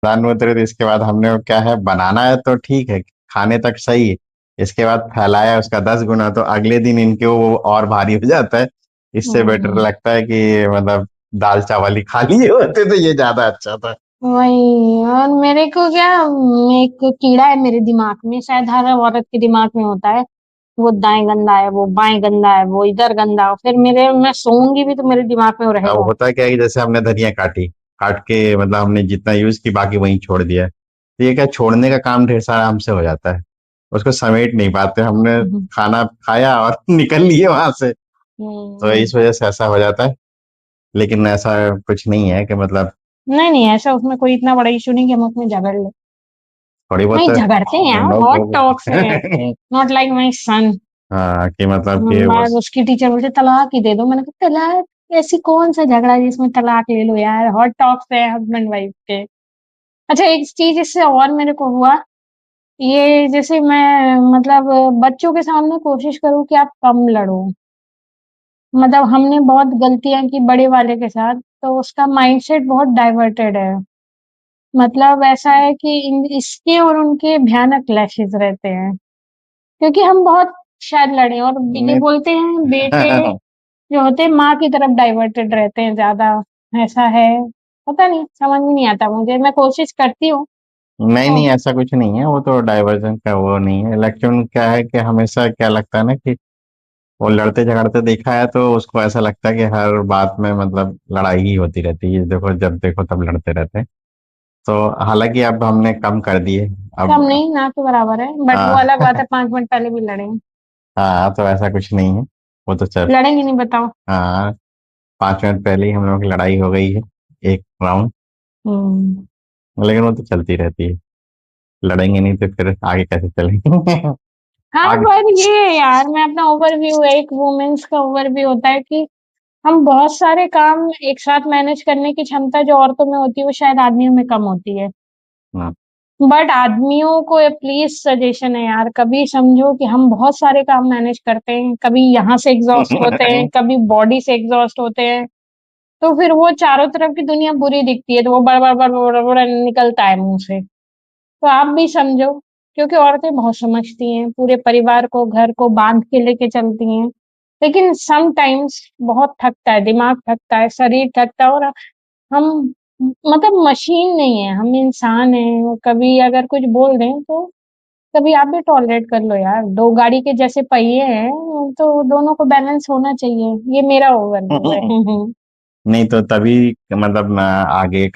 प्रधानमंत्री तो इसके बाद हमने वो क्या है, बनाना है तो ठीक है, खाने तक सही है। इसके बाद फैलाया उसका 10 गुना, तो अगले दिन इनके वो और भारी हो जाता है। इससे बेटर हम्म, लगता है कि मतलब दाल चावल ही खा लिए होते तो ये ज्यादा अच्छा था। वही। और मेरे को क्या, एक कीड़ा है मेरे दिमाग में, शायद हर औरत के दिमाग में होता है। वो दाएं गंदा है, वो बाएं गंदा है, वो इधर गंदा, फिर मेरे मैं सोऊंगी भी तो मेरे दिमाग में वो अब रहेगा। होता क्या है कि जैसे हमने धनिया काटी, काट के मतलब हमने जितना यूज की बाकी वहीं छोड़ दिया, तो ये क्या, छोड़ने का काम ढेर सारा हमसे हो जाता है, उसको समेट नहीं पाते हमने। हम्म। खाना खाया और निकल लिए वहां से, तो हम्म। इस वजह से ऐसा हो जाता है। लेकिन ऐसा कुछ नहीं है कि मतलब नहीं नहीं, ऐसा उसमें कोई इतना बड़ा इशू नहीं कि हम उसमें झगड़ ले। थोड़ी बहुत नहीं, झगड़ते हैं यार, नोक बहुत टॉक्स है। झोंक नॉट लाइक माई सन। हाँ, कि मतलब कि वो मैं उसकी टीचर बोलते तलाक ही दे दो, मैंने कहा तलाक? ऐसी कौन सा झगड़ा है जिसमें तलाक ले लो यार, हॉट टॉक्स है हस्बैंड वाइफ के। अच्छा, एक चीज इससे और मेरे को हुआ, ये जैसे मैं मतलब बच्चों के सामने कोशिश करूँ कि आप कम लड़ो। मतलब हमने बहुत गलतियां की बड़े वाले के साथ, तो उसका माइंडसेट बहुत डाइवर्टेड है। मतलब ऐसा है कि इसके और उनके भयानक क्लैशेस रहते हैं, क्योंकि हम बहुत शायद लड़े, और ये नहीं। बोलते हैं बेटे जो होते हैं माँ की तरफ डाइवर्टेड रहते हैं ज्यादा। ऐसा है, पता नहीं, समझ में नहीं आता मुझे, मैं कोशिश करती हूँ। नहीं ओ, नहीं, ऐसा कुछ नहीं है, वो तो डाइवर्जन का वो नहीं है, लेकिन क्या है कि हमेशा क्या लगता है ना कि वो लड़ते झगड़ते देखा है, तो उसको ऐसा लगता है कि हर बात में मतलब लड़ाई ही होती रहती है, देखो जब देखो तब लड़ते रहते हैं। तो हालांकि अब हमने कम कर दिए कम अब। नहीं, ना के बराबर है, बट वो हाँ अलग बात है, 5 मिनट पहले भी लड़े हैं। हाँ, तो ऐसा कुछ नहीं है, वो तो चल। लड़ेंगे नहीं, बताओ। हाँ, 5 मिनट पहले ही हम लोग की लड़ाई हो गई है, एक राउंड। हम्म। लेकिन वो तो चलती रहती है, लड़ेंगे नहीं तो फिर आगे कैसे चलेंगे। हाँ, आगे। पर ये यार, मैं अपना ओवरव्यू, एक वुमेन्स का ओवरव्यू होता है कि हम बहुत सारे काम एक साथ मैनेज करने की क्षमता जो औरतों में होती है वो शायद आदमियों में कम होती है। हाँ। बट आदमियों को प्लीज सजेशन है यार, कभी समझो कि हम बहुत सारे काम मैनेज करते हैं, कभी यहाँ से एग्जॉस्ट होते हैं, कभी बॉडी से एग्जॉस्ट होते हैं, तो फिर वो चारों तरफ की दुनिया बुरी दिखती है, तो वो बड़ बड़ बड़ बड़ बड़ निकलता है मुंह से। तो आप भी समझो, क्योंकि औरतें बहुत समझती हैं, पूरे परिवार को, घर को बांध के लेके चलती हैं। लेकिन सम टाइम्स बहुत थकता है, दिमाग थकता है, शरीर थकता है, और हम मतलब मशीन नहीं है, हम इंसान हैं, और कभी अगर कुछ बोल दें तो कभी आप भी टॉलरेट कर लो यार, दो गाड़ी के जैसे पहिए हैं, तो दोनों को बैलेंस होना चाहिए, ये मेरा ओवरव्यू है। नहीं तो तभी मतलब आगे